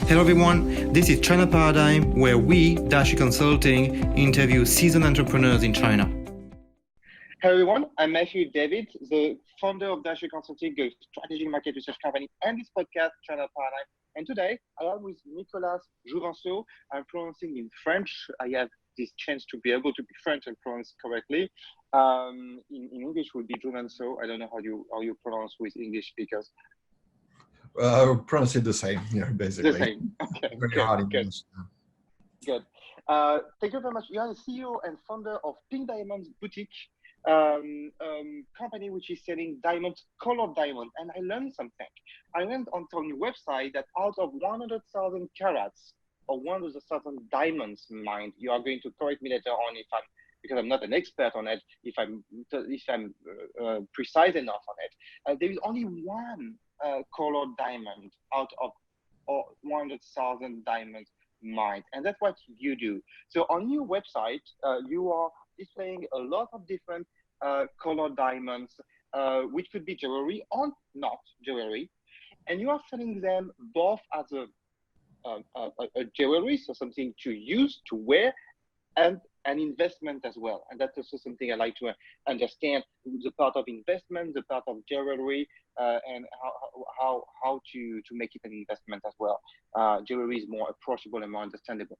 Hello everyone, this is China Paradigm, where we, Dashi Consulting, interview seasoned entrepreneurs in China. Hello everyone, I'm Matthieu David, the founder of Dashi Consulting, a strategic market research company, and this podcast, China Paradigm. And today, along with Nicolas Jouvenceau, I'm pronouncing in French. I have this chance to be able to be French and pronounce correctly. In English would be Jouvenceau. I don't know how you pronounce with English speakers. I'll pronounce it the same, basically. The same. Okay. Very Good. hard in Good. English. Good. Thank you very much. You are the CEO and founder of Pink Diamonds Boutique, company which is selling diamonds, colored diamonds. And I learned something. I learned on your website that out of 100,000 carats or 100,000 diamonds mined, you are going to correct me later on because I'm not an expert on it, if I'm precise enough on it. There is only one colored diamond out of 100,000 diamonds mined, and that's what you do. So on your website, you are displaying a lot of different colored diamonds, which could be jewelry or not jewelry, and you are selling them both as a jewelry, so something to use, to wear, and an investment as well. And that's also something I like to understand, the part of investment, the part of jewelry, and how to make it an investment as well. Jewelry is more approachable and more understandable.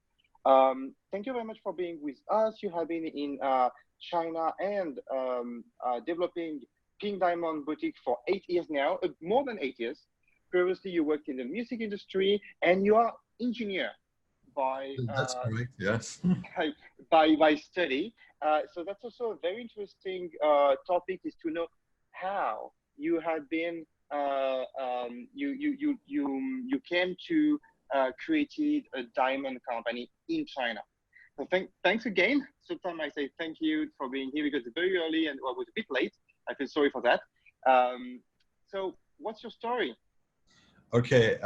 Thank you very much for being with us. You have been in China and developing Pink Diamond Boutique for 8 years now, more than 8 years. Previously, you worked in the music industry, and you are engineer by That's correct, yes. by study. So that's also a very interesting topic, is to know how you have been you came to created a diamond company in China. So thanks again. Sometimes I say thank you for being here because it's very early and I was a bit late. I feel sorry for that. So what's your story? Okay,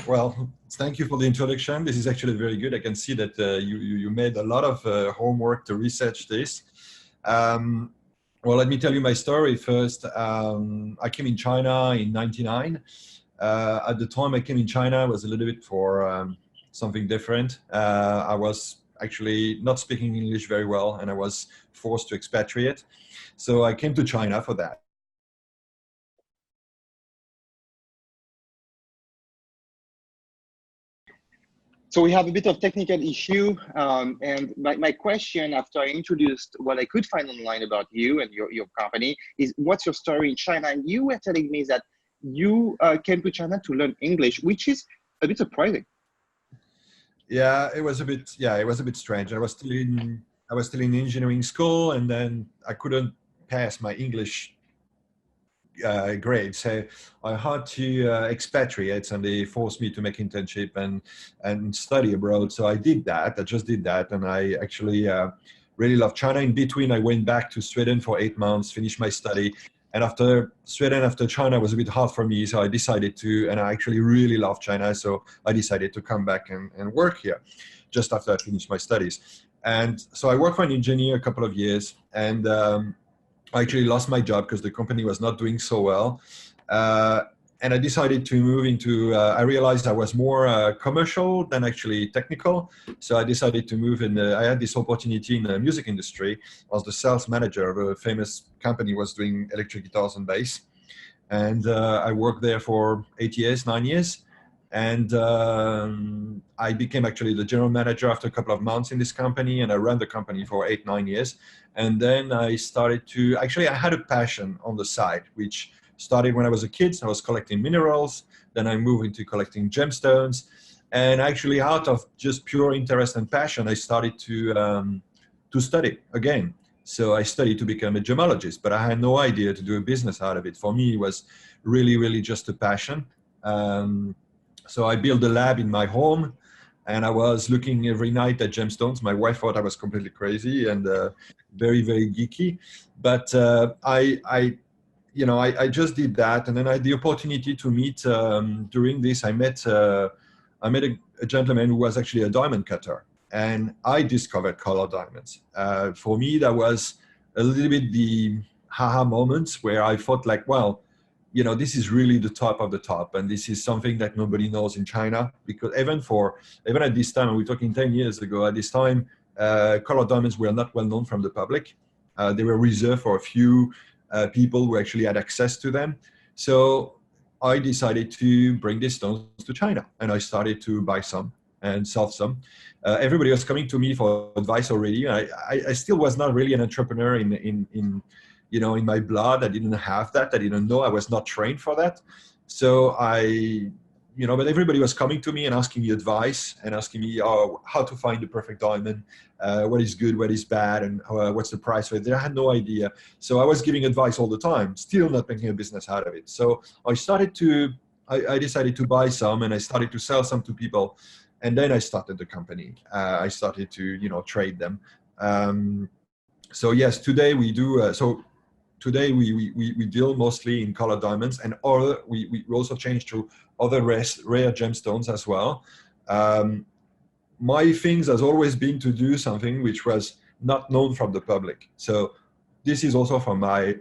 well, thank you for the introduction. This is actually very good. I can see that you made a lot of homework to research this. Well, let me tell you my story first. I came in China in '99. At the time I came in China, I was a little bit for something different. I was actually not speaking English very well, and I was forced to expatriate. So I came to China for that. So we have a bit of technical issue, and my question after I introduced what I could find online about you and your company is, what's your story in China? And you were telling me that you came to China to learn English, which is a bit surprising. Yeah, it was a bit strange. I was still in engineering school, and then I couldn't pass my English grade, so I had to expatriate, and they forced me to make internship and study abroad. So I did that. I just did that, and I actually really love China. In between, I went back to Sweden for 8 months, finished my study, and after China was a bit hard for me. So I decided to, and I actually really love China, so I decided to come back and work here just after I finished my studies. And so I worked for an engineer a couple of years, and I actually lost my job because the company was not doing so well. And I decided to move into, I realized I was more commercial than actually technical. So I decided to move in, I had this opportunity in the music industry. I was the sales manager of a famous company, was doing electric guitars and bass. And I worked there for 9 years. And I became actually the general manager after a couple of months in this company, and I ran the company for 9 years. And then I started to, actually I had a passion on the side, which started when I was a kid. So I was collecting minerals, then I moved into collecting gemstones. And actually out of just pure interest and passion, I started to study again. So I studied to become a gemologist, but I had no idea to do a business out of it. For me, it was really, really just a passion. So I built a lab in my home, and I was looking every night at gemstones. My wife thought I was completely crazy and very, very geeky. But I just did that, and then I had the opportunity to meet. During this, I met a gentleman who was actually a diamond cutter, and I discovered color diamonds. For me, that was a little bit the haha moments where I thought like, well, this is really the top of the top, and this is something that nobody knows in China, because even at this time, and we're talking 10 years ago, at this time, color diamonds were not well known from the public. They were reserved for a few people who actually had access to them. So I decided to bring these stones to China, and I started to buy some and sell some. Everybody was coming to me for advice already. I still was not really an entrepreneur in my blood. I didn't have that. I didn't know. I was not trained for that. So but everybody was coming to me and asking me advice and asking me how to find the perfect diamond, what is good, what is bad, and what's the price for it. I had no idea. So I was giving advice all the time, still not making a business out of it. So I decided to buy some, and I started to sell some to people. And then I started the company. I started to, trade them. So yes, today we do. Today we deal mostly in colored diamonds, and we also changed to other rare gemstones as well. My things has always been to do something which was not known from the public. So this is also from my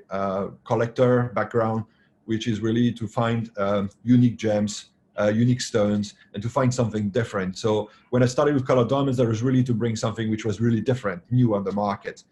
collector background, which is really to find unique gems, unique stones, and to find something different. So when I started with colored diamonds, that was really to bring something which was really different, new on the market.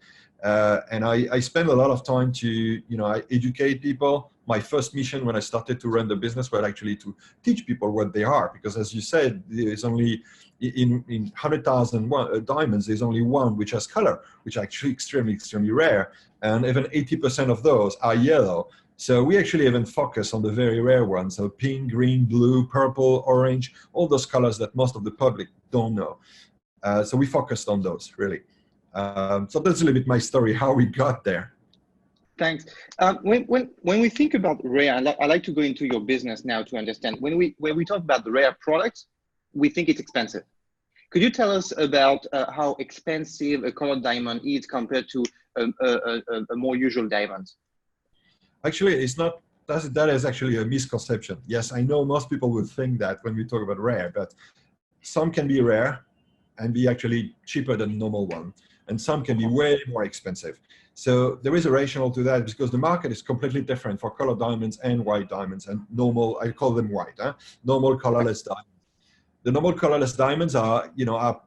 And I spend a lot of time to, I educate people. My first mission when I started to run the business was actually to teach people what they are, because as you said, there's only in 100,000 diamonds, there's only one which has color, which are actually extremely rare. And even 80% of those are yellow. So we actually even focus on the very rare ones. So pink, green, blue, purple, orange, all those colors that most of the public don't know. So we focused on those really. So that's a little bit my story, how we got there. Thanks. When we think about rare, I like to go into your business now to understand. When we talk about the rare products, we think it's expensive. Could you tell us about how expensive a colored diamond is compared to a more usual diamond? Actually, it's not. That is actually a misconception. Yes, I know most people would think that when we talk about rare, but some can be rare and be actually cheaper than normal one, and some can be way more expensive. So there is a rationale to that, because the market is completely different for colored diamonds and white diamonds and normal. I call them white, normal colorless diamonds. The normal colorless diamonds are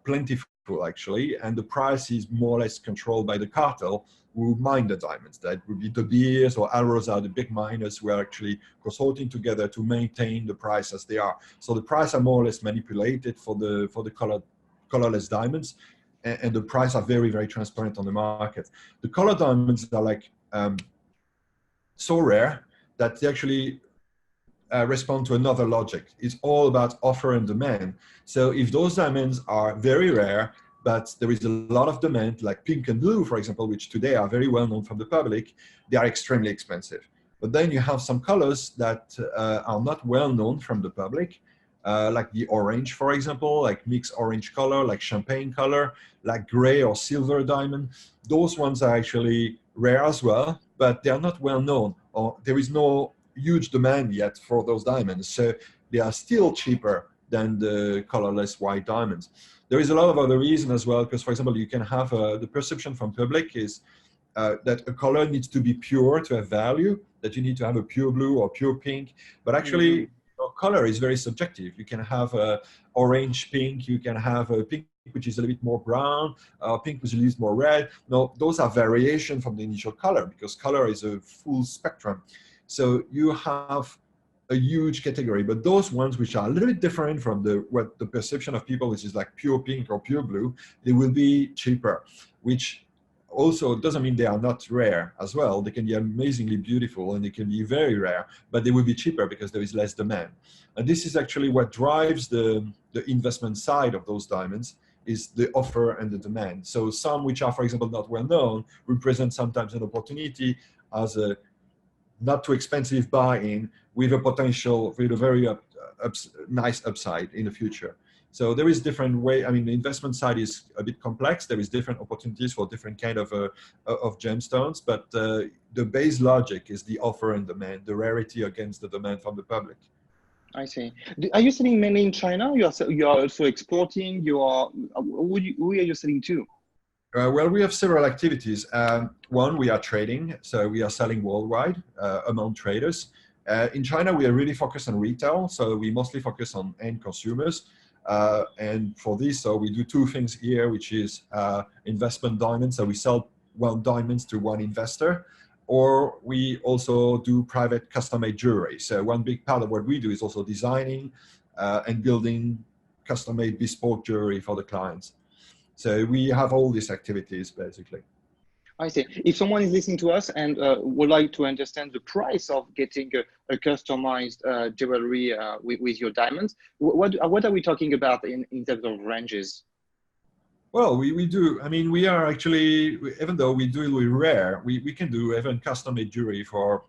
plentiful actually, and the price is more or less controlled by the cartel who mine the diamonds. That would be De Beers or Alros are the big miners who are actually consorting together to maintain the price as they are. So the price are more or less manipulated for the colorless diamonds, and the price are very transparent on the market. The colored diamonds are like so rare that they actually respond to another logic. It's all about offer and demand. So if those diamonds are very rare, but there is a lot of demand, like pink and blue, for example, which today are very well known from the public, they are extremely expensive. But then you have some colors that are not well known from the public, like the orange, for example, like mixed orange color, like champagne color, like gray or silver diamond. Those ones are actually rare as well, but they are not well known, or there is no huge demand yet for those diamonds. So they are still cheaper than the colorless white diamonds. There is a lot of other reasons as well, because for example, you can have the perception from public is that a color needs to be pure to have value, that you need to have a pure blue or pure pink, but actually color is very subjective. You can have a orange pink, you can have a pink which is a little bit more brown, pink which is more red. No, those are variation from the initial color, because color is a full spectrum. So you have a huge category, but those ones which are a little bit different from what the perception of people, which is like pure pink or pure blue, they will be cheaper, which also doesn't mean they are not rare as well. They can be amazingly beautiful and they can be very rare, but they will be cheaper because there is less demand. And this is actually what drives the investment side of those diamonds, is the offer and the demand. So some which are, for example, not well known, represent sometimes an opportunity as a not too expensive buy-in with a potential, with a very nice upside in the future. So there is different way. I mean, the investment side is a bit complex. There is different opportunities for different kind of gemstones, but the base logic is the offer and demand, the rarity against the demand from the public. I see. Are you selling mainly in China? You are also exporting. Who are you selling to? Well, we have several activities. One, we are trading, so we are selling worldwide among traders. In China, we are really focused on retail, so we mostly focus on end consumers. And for this, so we do two things here, which is investment diamonds. So we sell one diamonds to one investor, or we also do private custom-made jewelry. So one big part of what we do is also designing and building custom-made bespoke jewelry for the clients. So we have all these activities basically. I see. If someone is listening to us and would like to understand the price of getting a customized jewelry with your diamonds, what are we talking about in terms of ranges? Well, we do. I mean, we are actually, even though we do it with rare, we can do even custom-made jewelry for,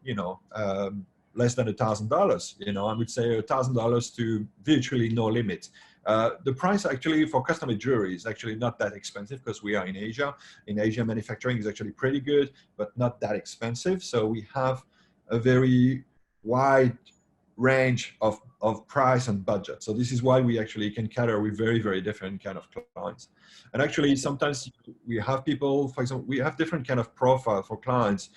less than $1,000. I would say $1,000 to virtually no limit. The price actually for custom-made jewelry is actually not that expensive because we are in Asia. In Asia, manufacturing is actually pretty good, but not that expensive. So we have a very wide range of price and budget. So this is why we actually can cater with very, very different kind of clients. And actually, sometimes we have people, for example, we have different kind of profile for clients,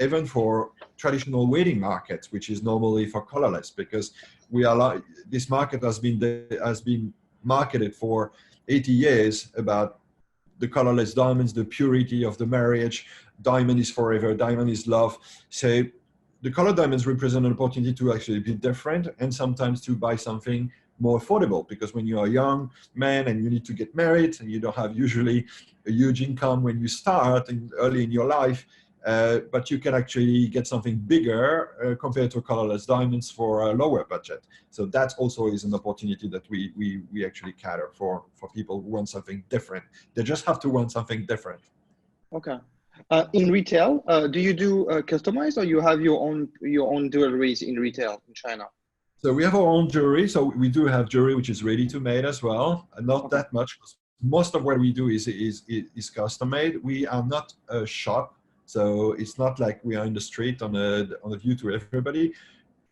even for traditional wedding markets, which is normally for colorless, because we are like, this market has been marketed for 80 years about the colorless diamonds, the purity of the marriage, diamond is forever, diamond is love. So the color diamonds represent an opportunity to actually be different and sometimes to buy something more affordable, because when you are a young man and you need to get married and you don't have usually a huge income when you start early in your life, but you can actually get something bigger compared to colorless diamonds for a lower budget. So that also is an opportunity that we actually cater for people who want something different. They just have to want something different. Okay. In retail, do you do customized, or you have your own jewelries in retail in China? So we have our own jewelry. So we do have jewelry which is ready to made as well, and not that much. Most of what we do is custom made. We are not a shop, so it's not like we are in the street on a view to everybody.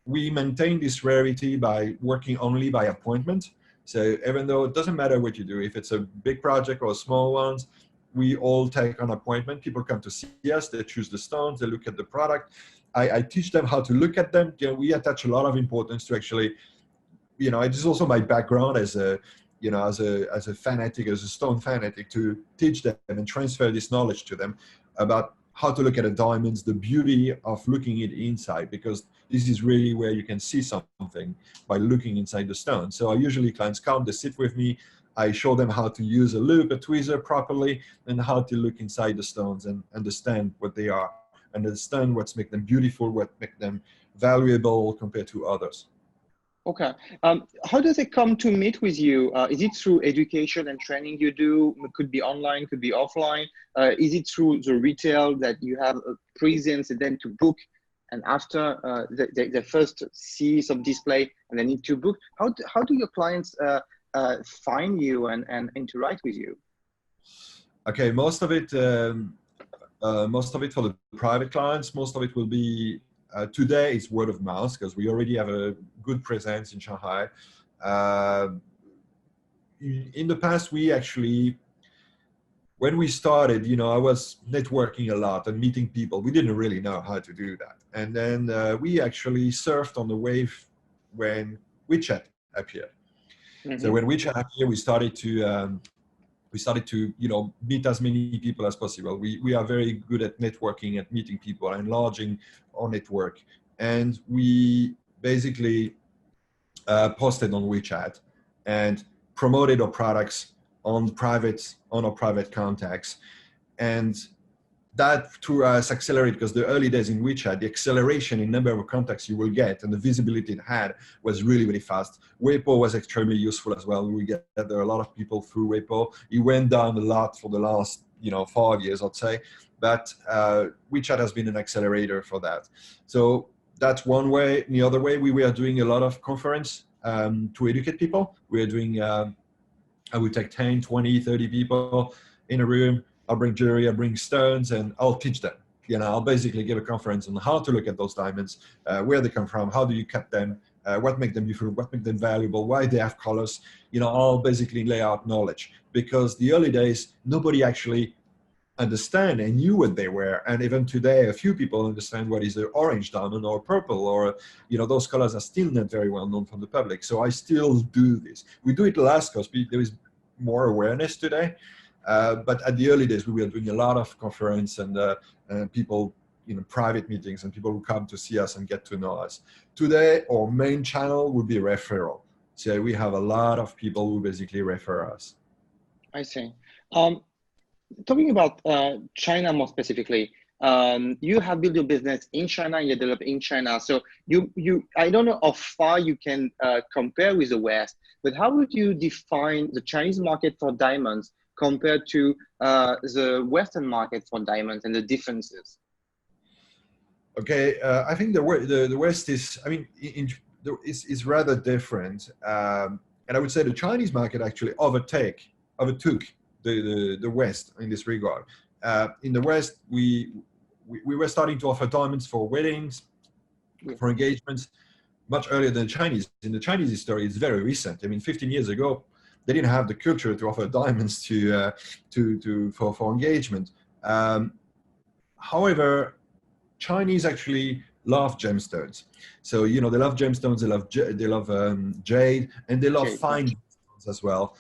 We maintain this rarity by working only by appointment. So even though it doesn't matter what you do, if it's a big project or small ones, we all take an appointment. People come to see us, they choose the stones, they look at the product. I teach them how to look at them. We attach a lot of importance to actually, it is also my background as a fanatic, as a stone fanatic, to teach them and transfer this knowledge to them about how to look at the diamonds, the beauty of looking at inside, because this is really where you can see something by looking inside the stone. So usually clients come, they sit with me, I show them how to use a loupe, a tweezer properly, and how to look inside the stones and understand what they are, understand what's make them beautiful, what make them valuable compared to others. Okay. How does it come to meet with you? Is it through education and training you do? It could be online, could be offline. Is it through the retail that you have a presence and then to book, and after they first see some display and they need to book? How do your clients find you and interact with you? Okay, most of it for the private clients, most of it will be today is word of mouth, because we already have a good presence in Shanghai. In the past, we actually, when we started, I was networking a lot and meeting people. We didn't really know how to do that. And then we actually surfed on the wave when WeChat appeared. Mm-hmm. So when WeChat appeared, we started to meet as many people as possible. We are very good at networking, at meeting people, enlarging our network. And we basically posted on WeChat and promoted our products on our private contacts. And that through us accelerated, because the early days in WeChat, the acceleration in number of contacts you will get and the visibility it had was really, really fast. Weibo was extremely useful as well. We gather a lot of people through Weibo. It went down a lot for the last 5 years, I'd say. But WeChat has been an accelerator for that. So that's one way. The other way, we were doing a lot of conference to educate people. We are doing, I would take 10, 20, 30 people in a room. I'll bring jewelry, I'll bring stones, and I'll teach them. I'll basically give a conference on how to look at those diamonds, where they come from, how do you cut them, what make them beautiful, what make them valuable, why they have colors. I'll basically lay out knowledge, because the early days, nobody actually understand and knew what they were. And even today, a few people understand what is an orange diamond or purple, or, you know, those colors are still not very well known from the public. So I still do this. We do it less because there is more awareness today. But at the early days, we were doing a lot of conference and people, you know, private meetings and people who come to see us and get to know us. Today, our main channel would be referral. So we have a lot of people who basically refer us. I see. Talking about China more specifically, you have built your business in China, you develop in China. So I don't know how far you can compare with the West, but how would you define the Chinese market for diamonds compared to the Western market for diamonds and the differences? Okay, I think the West is, I mean, is rather different. And I would say the Chinese market actually overtook the West in this regard. In the West, we were starting to offer diamonds for weddings, for engagements, much earlier than the Chinese. In the Chinese history, it's very recent. I mean, 15 years ago, they didn't have the culture to offer diamonds for engagement. However, Chinese actually love gemstones. So, you know, they love gemstones, they love jade, and they love fine gemstones as well.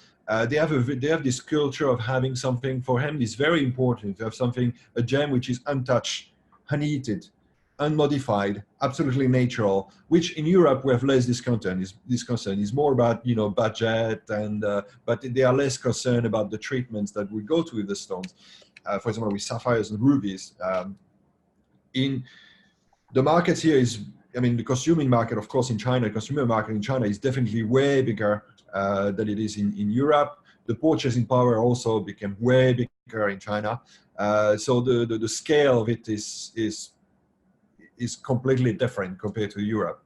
They have this culture of having something. For him, it's very important to have something, a gem which is untouched, unheated, unmodified, absolutely natural. Which in Europe we have less this concern. Is more about, you know, budget, and but they are less concerned about the treatments that we go to with the stones. For example, with sapphires and rubies. In the markets here is, I mean, the consuming market, of course, in China, the consumer market in China is definitely way bigger than it is in Europe. The purchasing power also became way bigger in China. So the scale of it is completely different compared to Europe.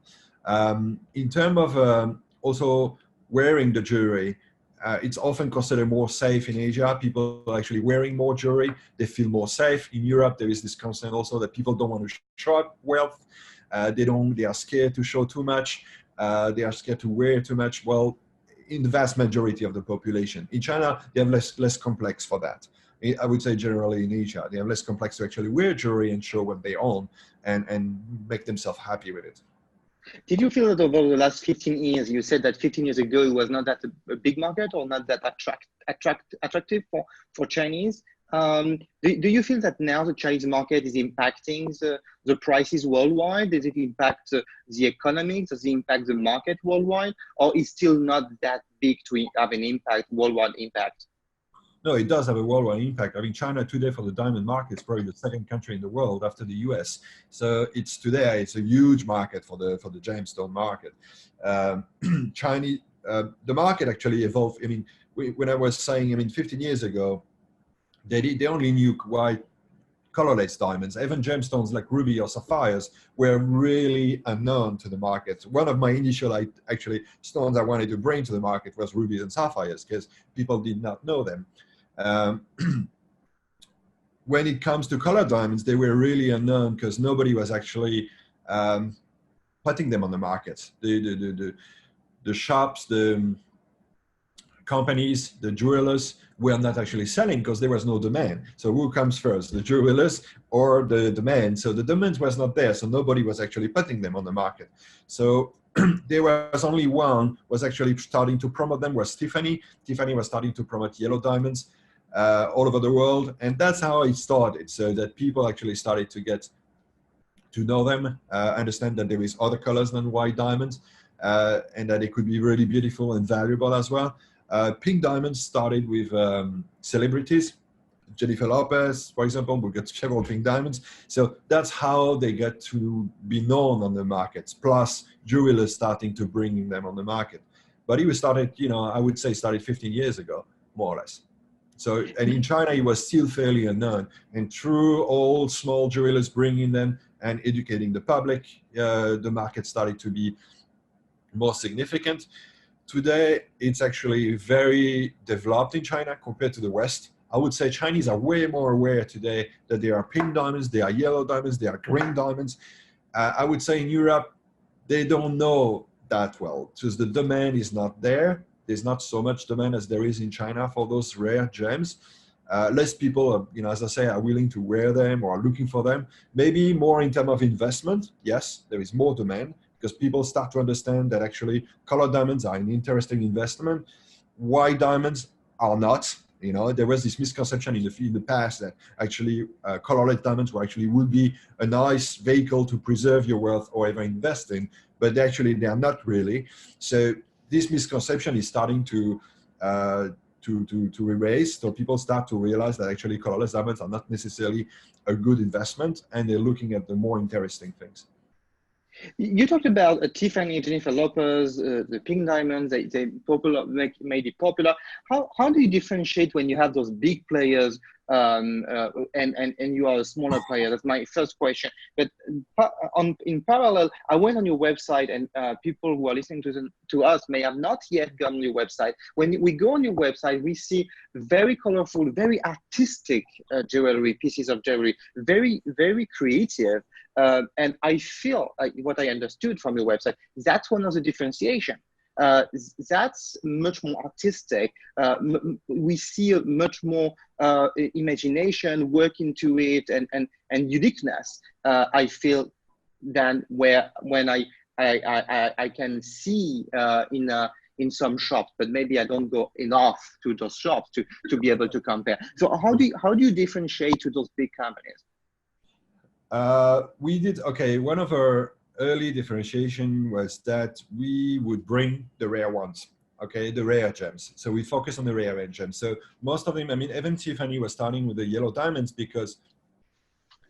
In terms of also wearing the jewelry, it's often considered more safe in Asia. People are actually wearing more jewelry. They feel more safe. In Europe, there is this concern also that people don't want to show up wealth. They are scared to show too much. They are scared to wear too much. Well, in the vast majority of the population. In China, they have less complex for that. I would say generally in Asia, they have less complex to actually wear jewelry and show what they own and make themselves happy with it. Did you feel that over the last 15 years, you said that 15 years ago it was not that a big market or not that attractive for Chinese? Do you feel that now the Chinese market is impacting the prices worldwide? Does it impact the economics? Does it impact the market worldwide? Or is still not that big to have an impact, worldwide impact? No, it does have a worldwide impact. I mean, China today for the diamond market is probably the second country in the world after the US. So it's a huge market for the gemstone market. Chinese, the market actually evolved. I mean, when I was saying, I mean, 15 years ago, they only knew white colorless diamonds. Even gemstones like ruby or sapphires were really unknown to the market. One of my initial stones I wanted to bring to the market was rubies and sapphires because people did not know them. When it comes to colored diamonds, they were really unknown because nobody was actually putting them on the market. The shops, the companies, the jewelers were not actually selling because there was no demand. So who comes first, the jewelers or the demand? So the demand was not there, so nobody was actually putting them on the market. So there was only one was actually starting to promote them, was Tiffany. Tiffany was starting to promote yellow diamonds all over the world, and that's how it started. So that people actually started to get to know them, understand that there is other colors than white diamonds, and that it could be really beautiful and valuable as well. Pink diamonds started with celebrities. Jennifer Lopez, for example, will get several pink diamonds. So that's how they get to be known on the markets, plus jewelers starting to bring them on the market. But it was started, you know, I would say started 15 years ago, more or less. So, and in China, it was still fairly unknown. And through all small jewelers bringing them and educating the public, the market started to be more significant. Today, it's actually very developed in China compared to the West. I would say Chinese are way more aware today that there are pink diamonds, there are yellow diamonds, there are green diamonds. I would say in Europe, they don't know that well because the demand is not there. There's not so much demand as there is in China for those rare gems. Less people, as I say, are willing to wear them or are looking for them. Maybe more in terms of investment. Yes, there is more demand because people start to understand that actually colored diamonds are an interesting investment. White diamonds are not. There was this misconception in the past that actually colorless diamonds would be a nice vehicle to preserve your wealth or ever invest in, but actually they are not really. So this misconception is starting to erase. So people start to realize that actually colorless diamonds are not necessarily a good investment, and they're looking at the more interesting things. You talked about Tiffany, Jennifer Lopez, the pink diamonds. They popular, made it popular. How do you differentiate when you have those big players and you are a smaller player? That's my first question. But in parallel, I went on your website, and people who are listening to us may have not yet gone on your website. When we go on your website, we see very colorful, very artistic jewelry, pieces of jewelry, very, very creative. And I feel what I understood from your website, that's one of the differentiation. That's much more artistic. We see a much more imagination, work into it, and uniqueness. I feel than when I can see in some shops, but maybe I don't go enough to those shops to be able to compare. So how do you differentiate to those big companies? One of our early differentiation was that we would bring the rare ones, the rare gems. So we focus on the rare gems. So most of them, even Tiffany was starting with the yellow diamonds because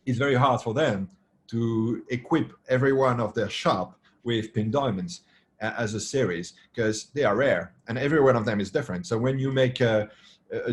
it's very hard for them to equip every one of their shop with pink diamonds as a series because they are rare and every one of them is different. So when you make a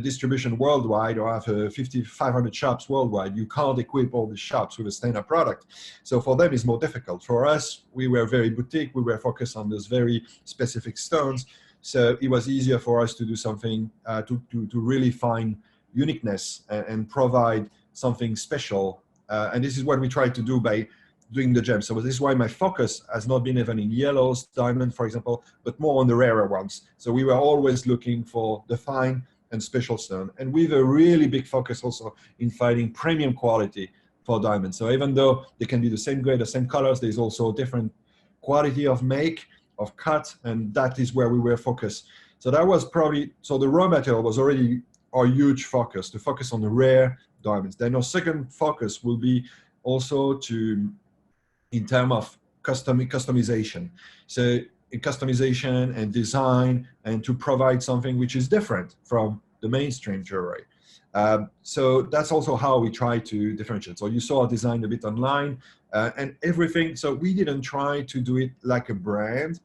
distribution worldwide or have 500 shops worldwide, you can't equip all the shops with a standard product. So for them, it's more difficult. For us, we were very boutique. We were focused on those very specific stones. So it was easier for us to do something to really find uniqueness and provide something special. And this is what we try to do by doing the gems. So this is why my focus has not been even in yellows, diamond, for example, but more on the rarer ones. So we were always looking for the fine and special stone. And we have a really big focus also in finding premium quality for diamonds. So even though they can be the same grade, the same colors, there's also different quality of make, of cut, and that is where we were focused. So that was probably, so the raw material was already our huge focus, to focus on the rare diamonds. Then our second focus will be also in terms of customization. So in customization and design, and to provide something which is different from the mainstream jewelry. So that's also how we try to differentiate. So you saw our design a bit online and everything. So we didn't try to do it like a brand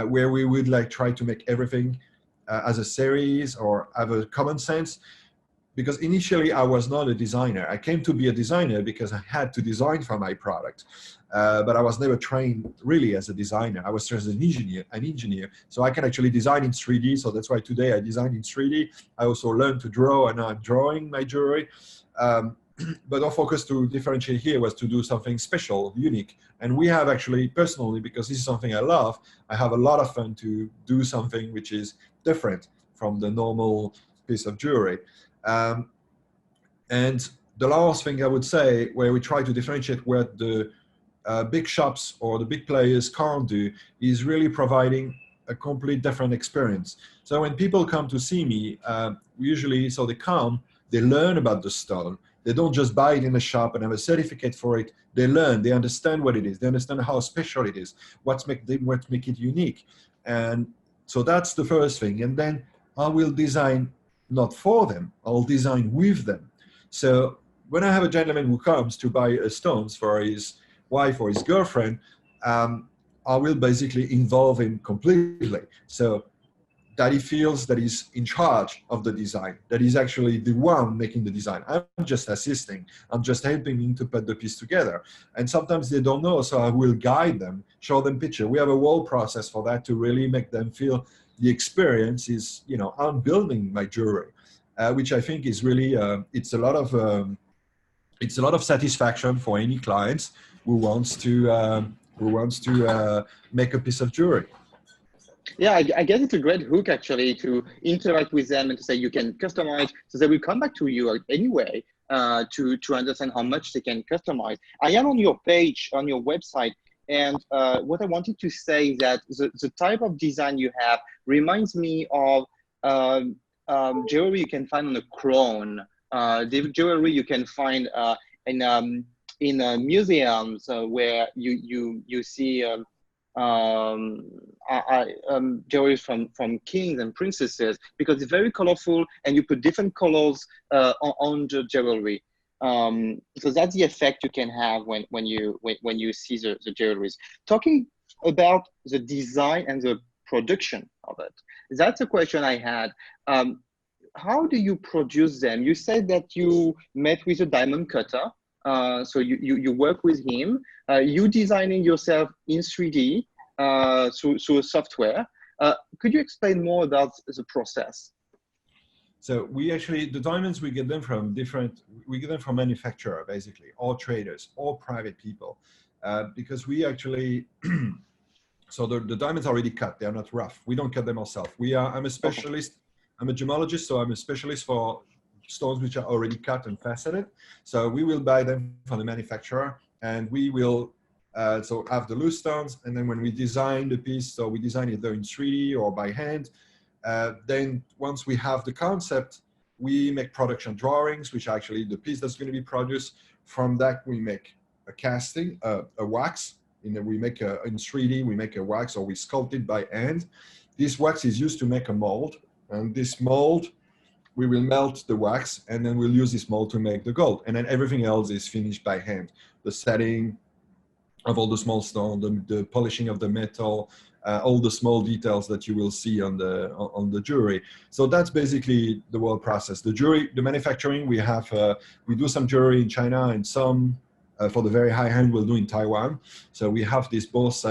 where we would try to make everything as a series or have a common sense. Because initially I was not a designer. I came to be a designer because I had to design for my product. But I was never trained really as a designer. I was just an engineer. So I can actually design in 3D. So that's why today I design in 3D. I also learned to draw, and now I'm drawing my jewelry. But our focus to differentiate here was to do something special, unique. And we have actually, personally, because this is something I love, I have a lot of fun to do something which is different from the normal piece of jewelry. And the last thing I would say, where we try to differentiate where the big shops or the big players can't do, is really providing a complete different experience. So when people come to see me, usually, so they come, they learn about the stone. They don't just buy it in a shop and have a certificate for it. They learn, they understand what it is. They understand how special it is, what make it unique. And so that's the first thing. And then I will design not for them, I'll design with them. So when I have a gentleman who comes to buy stones for his wife or his girlfriend, I will basically involve him completely. So that he feels that he's in charge of the design, that he's actually the one making the design. I'm just assisting. I'm just helping him to put the piece together. And sometimes they don't know, so I will guide them, show them picture. We have a whole process for that to really make them feel the experience is, I'm building my jewelry, which I think is really, it's a lot of satisfaction for any clients who wants to make a piece of jewelry. Yeah, I guess it's a great hook actually to interact with them and to say you can customize, so they will come back to you anyway to understand how much they can customize. I am on your page on your website, and what I wanted to say is that the type of design you have reminds me of jewelry you can find on a crown, the jewelry you can find in museums where you see. Jewelry from kings and princesses, because it's very colorful and you put different colors on the jewelry. So that's the effect you can have when you see the jewelries. Talking about the design and the production of it, that's a question I had. How do you produce them? You said that you met with a diamond cutter. So you work with him. You designing yourself in 3D through a software. Could you explain more about the process? So we actually, the diamonds, we get them from manufacturer, basically, or traders, or private people. Because we actually, so the diamonds are already cut, they're not rough. We don't cut them ourselves. I'm a specialist, I'm a gemologist, so I'm a specialist for stones which are already cut and faceted. So we will buy them from the manufacturer, and we will so have the loose stones. And then when we design the piece, so we design it either in 3D or by hand. Then once we have the concept, we make production drawings, which are actually the piece that's going to be produced. From that, we make a casting, a wax. We make in 3D, we make a wax, or we sculpt it by hand. This wax is used to make a mold, and this mold, we will melt the wax, and then we'll use this mold to make the gold. And then everything else is finished by hand. The setting of all the small stones, the polishing of the metal, all the small details that you will see on the jewelry. So that's basically the whole process. The jewelry, the manufacturing, we do some jewelry in China, and some for the very high end we'll do in Taiwan. So we have these both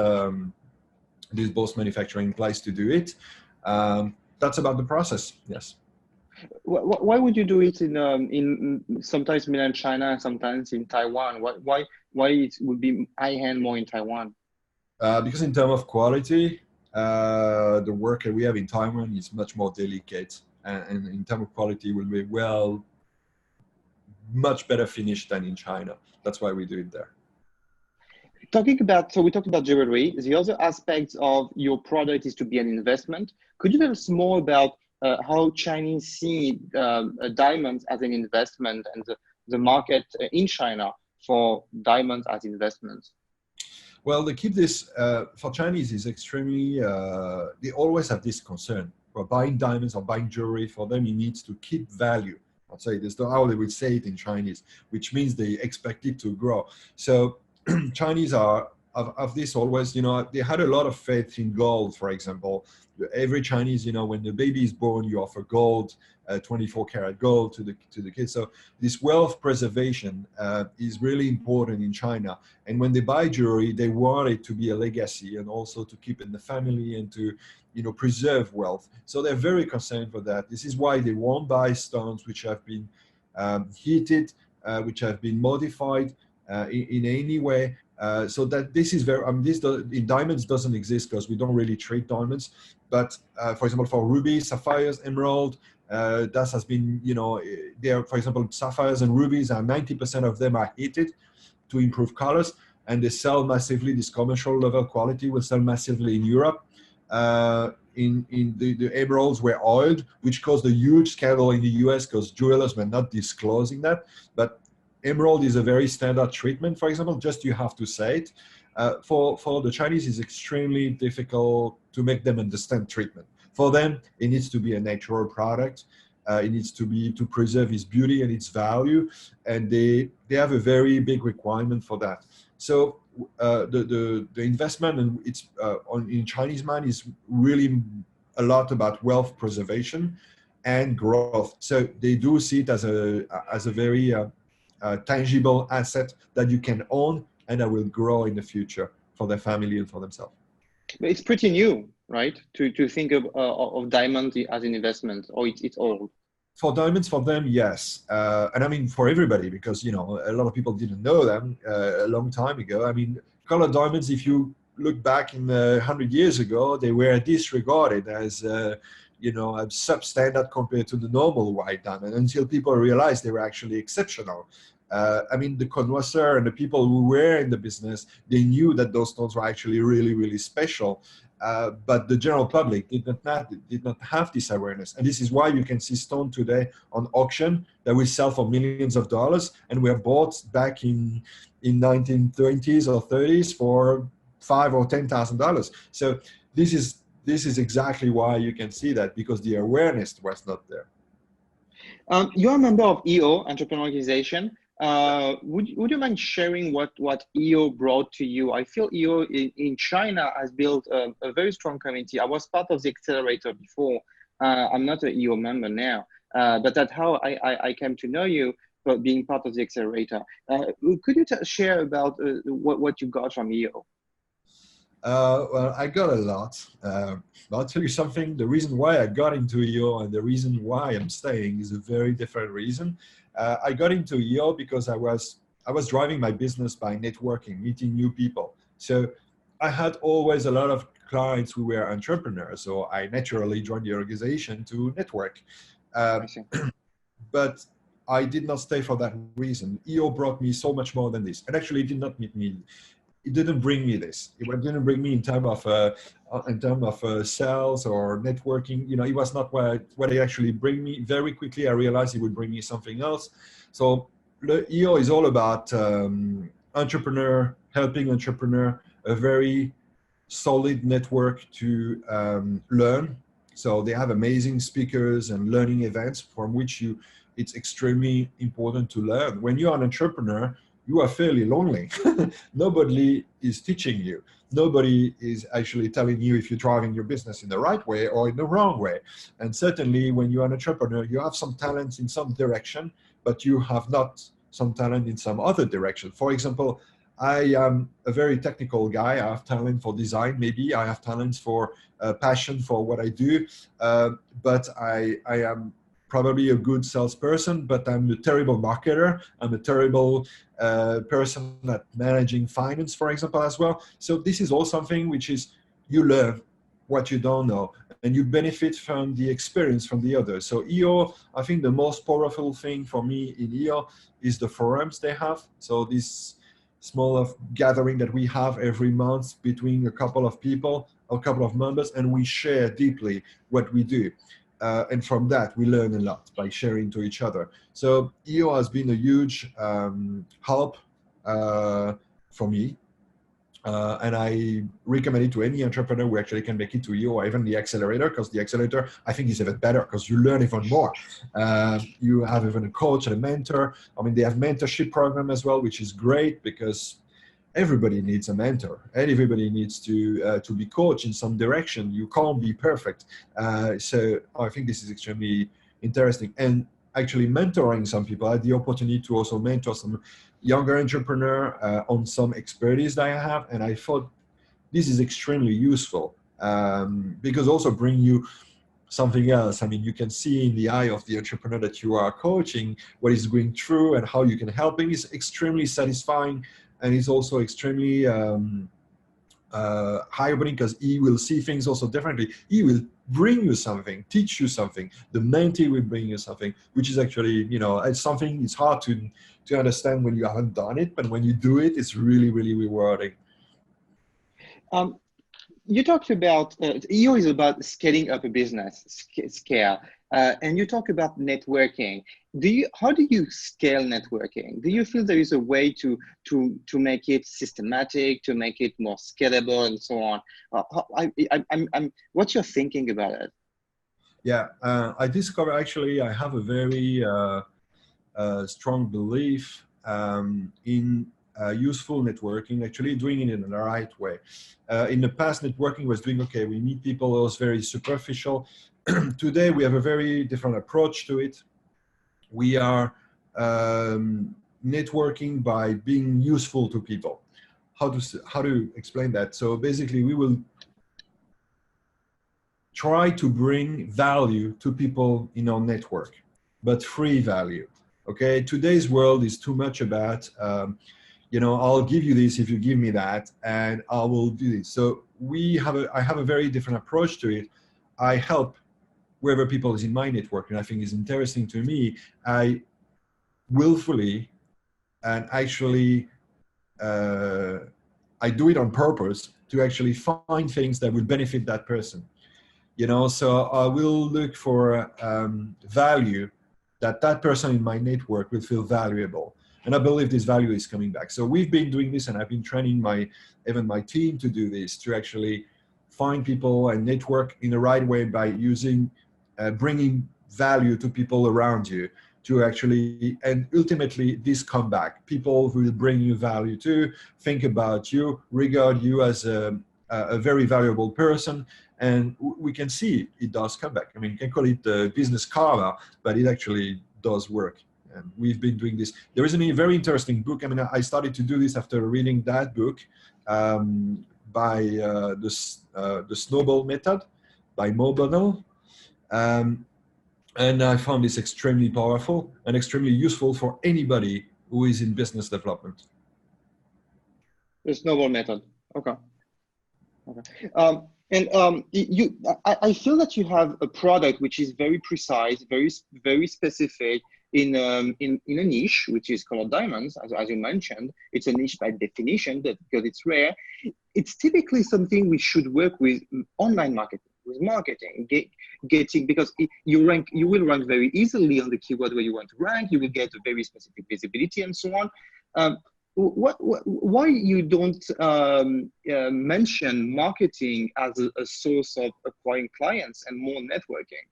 manufacturing place to do it. That's about the process. Yes. Why would you do it in sometimes in China and sometimes in Taiwan? Why it would be high end more in Taiwan? Because in terms of quality, the work that we have in Taiwan is much more delicate, and in terms of quality will be much better finished than in China. That's why we do it there. So we talked about jewelry. The other aspect of your product is to be an investment. Could you tell us more about how Chinese see diamonds as an investment, and the market in China for diamonds as investments? Well, they keep this, for Chinese is extremely, they always have this concern. For buying diamonds or buying jewelry, for them, it needs to keep value. I'll say this, how they would say it in Chinese, which means they expect it to grow. So Chinese are of this always, they had a lot of faith in gold, for example. Every Chinese, when the baby is born, you offer gold, 24 karat gold to the kids. So this wealth preservation is really important in China. And when they buy jewelry, they want it to be a legacy, and also to keep in the family, and to preserve wealth. So they're very concerned for that. This is why they won't buy stones which have been heated, which have been modified in any way. So that this is very, in diamonds doesn't exist because we don't really treat diamonds. But for example, for rubies, sapphires, emerald, that has been, there, for example, sapphires and rubies, 90% of them are heated to improve colors, and they sell massively. This commercial level quality will sell massively in Europe. In the emeralds were oiled, which caused a huge scandal in the US because jewelers were not disclosing that. But emerald is a very standard treatment, for example, just you have to say it. For the Chinese, it's extremely difficult to make them understand treatment. For them, it needs to be a natural product. It needs to preserve its beauty and its value, and they have a very big requirement for that. So the investment, and it's in Chinese mind, is really a lot about wealth preservation and growth. So they do see it as a very tangible asset that you can own and that will grow in the future for their family and for themselves. But it's pretty new, right? To think of diamond as an investment, or it's old. For diamonds, for them, yes. And I mean, for everybody, because, a lot of people didn't know them a long time ago. I mean, colored diamonds, if you look back in 100 years ago, they were disregarded as you know, a substandard compared to the normal white diamond, until people realized they were actually exceptional. I mean, the connoisseur and the people who were in the business, they knew that those stones were actually really, really special. But the general public did not have this awareness. And this is why you can see stone today on auction that we sell for millions of dollars, and were bought back in 1920s or 30s for $5,000 or $10,000. So this is exactly why you can see that, because the awareness was not there. You're a member of EO, Entrepreneur Organization. Would you mind sharing what EO brought to you? I feel EO in China has built a very strong community. I was part of the accelerator before. I'm not an EO member now, but that's how I came to know you, but being part of the accelerator. Could you share about what you got from EO? Well, I got a lot. I'll tell you something. The reason why I got into EO and the reason why I'm staying is a very different reason. I got into EO because I was driving my business by networking, meeting new people. So I had always a lot of clients who were entrepreneurs, so I naturally joined the organization to network. But I did not stay for that reason. EO brought me so much more than this, and actually it did not meet me. It didn't bring me this. It didn't bring me in terms of sales or networking. You know, it was not what it actually bring me. Very quickly, I realized it would bring me something else. So the EO is all about helping entrepreneur, a very solid network to learn. So they have amazing speakers and learning events from which it's extremely important to learn. When you're an entrepreneur, you are fairly lonely. Nobody is teaching you. Nobody is actually telling you if you're driving your business in the right way or in the wrong way. And certainly when you're an entrepreneur, you have some talents in some direction, but you have not some talent in some other direction. For example, I am a very technical guy. I have talent for design, maybe. I have talents for passion for what I do, but I am probably a good salesperson, but I'm a terrible marketer. I'm a terrible person at managing finance, for example, as well. So this is all something which is, you learn what you don't know, and you benefit from the experience from the others. So EO, I think the most powerful thing for me in EO is the forums they have. So this small gathering that we have every month between a couple of people, a couple of members, and we share deeply what we do. And from that, we learn a lot by sharing to each other. So EO has been a huge help for me. And I recommend it to any entrepreneur who actually can make it to EO or even the accelerator, because the accelerator, I think, is even better because you learn even more. You have even a coach and a mentor. I mean, they have mentorship program as well, which is great because everybody needs a mentor and everybody needs to be coached in some direction. You can't be perfect. So I think this is extremely interesting. And actually mentoring some people, I had the opportunity to also mentor some younger entrepreneur on some expertise that I have. And I thought this is extremely useful because also bring you something else. I mean, you can see in the eye of the entrepreneur that you are coaching what he's going through and how you can help him. Is extremely satisfying. And it's also extremely eye-opening because he will see things also differently. He will bring you something, teach you something. The mentee will bring you something, which is actually, you know, it's something it's hard to understand when you haven't done it, but when you do it, it's really, really rewarding. You talked about, EO is about scaling up a business, scale, and you talk about networking. How do you scale networking? Do you feel there is a way to make it systematic, to make it more scalable and so on? What's your thinking about it? Yeah, I discovered actually I have a very strong belief in useful networking, actually doing it in the right way. In the past, networking was doing, okay, we meet people, it was very superficial. Today, we have a very different approach to it. We are networking by being useful to people. How to explain that? So basically, we will try to bring value to people in our network, but free value. Okay, today's world is too much about I'll give you this if you give me that, and I will do this. So I have a very different approach to it. I help wherever people is in my network, and I think is interesting to me. I willfully and actually I do it on purpose to actually find things that will benefit that person. So I will look for value that person in my network will feel valuable. And I believe this value is coming back. So we've been doing this, and I've been training even my team to do this, to actually find people and network in the right way by bringing value to people around you, to actually, and ultimately this come back. People who will bring you value to think about you, regard you as a very valuable person, and we can see it does come back. I mean, you can call it business karma, but it actually does work. And we've been doing this. There is a very interesting book. I mean, I started to do this after reading that book by the Snowball Method by Mo Bonnell. And I found this extremely powerful and extremely useful for anybody who is in business development. The Snowball Method. Okay. I feel that you have a product which is very precise, very specific in a niche, which is colored diamonds, as you mentioned. It's a niche by definition, because it's rare. It's typically something we should work with online marketing, because you will rank very easily on the keyword where you want to rank. You will get a very specific visibility and so on. Why you don't mention marketing as a source of acquiring clients and more networking?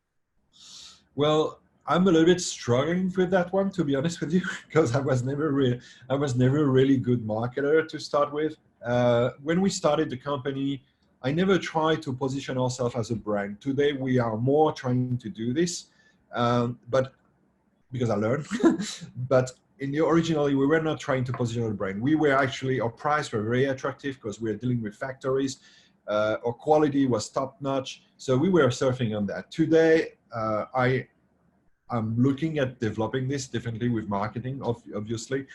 Well, I'm a little bit struggling with that one, to be honest with you, because I was never a really good marketer to start with. When we started the company, I never tried to position ourselves as a brand. Today, we are more trying to do this, but because I learned, but originally, we were not trying to position our brand. We were actually, our price were very attractive because we were dealing with factories. Our quality was top notch. So we were surfing on that. Today, I'm looking at developing this differently with marketing, obviously.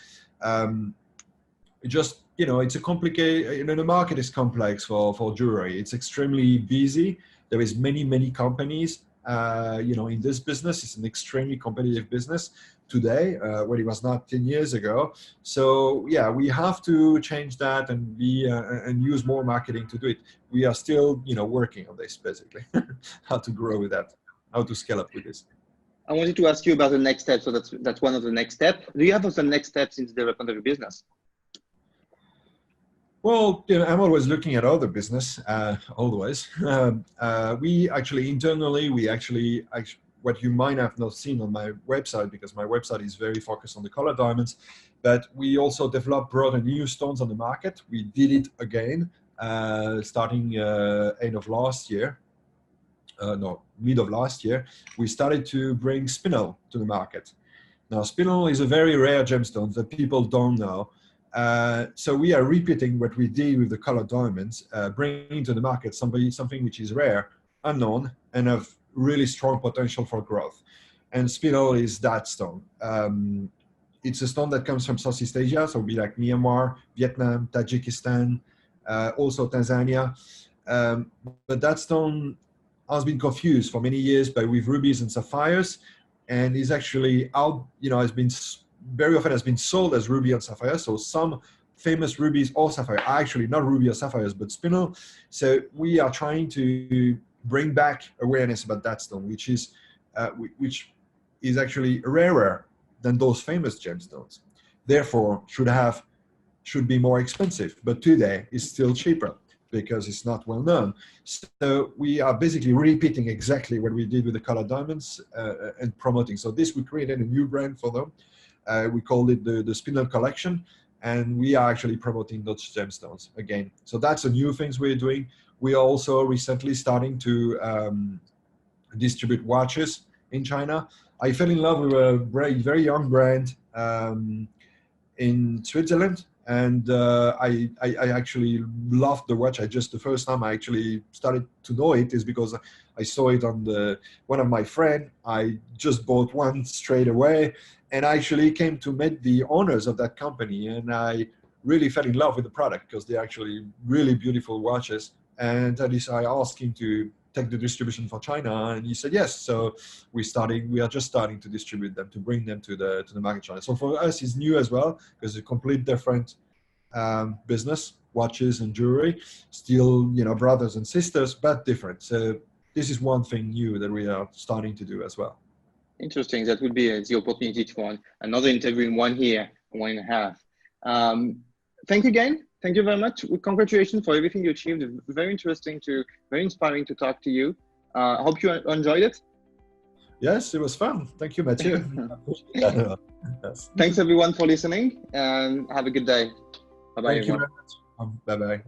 It's a complicated, the market is complex for jewelry. It's extremely busy. There is many companies, in this business. It's an extremely competitive business today, when it was not 10 years ago. So yeah, we have to change that and and use more marketing to do it. We are still, working on this basically, how to grow with that, how to scale up with this. I wanted to ask you about the next step. So that's one of the next steps. Do you have some next steps in the development of your business? Well, I'm always looking at other business, always. We actually, internally, what you might have not seen on my website, because my website is very focused on the color diamonds, but we also brought a new stones on the market. We did it again, starting end of last year. Mid of last year, we started to bring spinel to the market. Now, spinel is a very rare gemstone that people don't know. So we are repeating what we did with the colored diamonds, bringing to the market something which is rare, unknown, and of really strong potential for growth. And spinel is that stone. It's a stone that comes from Southeast Asia, so it'll be like Myanmar, Vietnam, Tajikistan, also Tanzania. But that stone has been confused for many years with rubies and sapphires, and is actually very often has been sold as ruby and sapphire. So some famous rubies or sapphire are actually not ruby or sapphires, but spinel. So we are trying to bring back awareness about that stone, which is actually rarer than those famous gemstones. Therefore, should be more expensive, but today is still cheaper because it's not well known. So we are basically repeating exactly what we did with the colored diamonds and promoting. So we created a new brand for them. We called it the Spinel Collection, and we are actually promoting those gemstones again. So that's a new things we're doing. We are also recently starting to distribute watches in China. I fell in love with a very young brand in Switzerland, and I actually loved the watch. The first time I actually started to know it is because I saw it on one of my friends. I just bought one straight away, and I actually came to meet the owners of that company, and I really fell in love with the product because they're actually really beautiful watches. And at least I asked him to take the distribution for China, and he said yes. So we are just starting to distribute them, to bring them to the market China. So for us, it's new as well because it's a complete different business, watches and jewelry, still, you know, brothers and sisters, but different. So this is one thing new that we are starting to do as well. Interesting. That would be the opportunity for another interview in 1 year, 1.5. Thank you again. Thank you very much. Congratulations for everything you achieved. Very interesting very inspiring to talk to you. I hope you enjoyed it. Yes, it was fun. Thank you, Matthieu. Yes. Thanks everyone for listening, and have a good day. Bye-bye. Thank you very much. Bye-bye.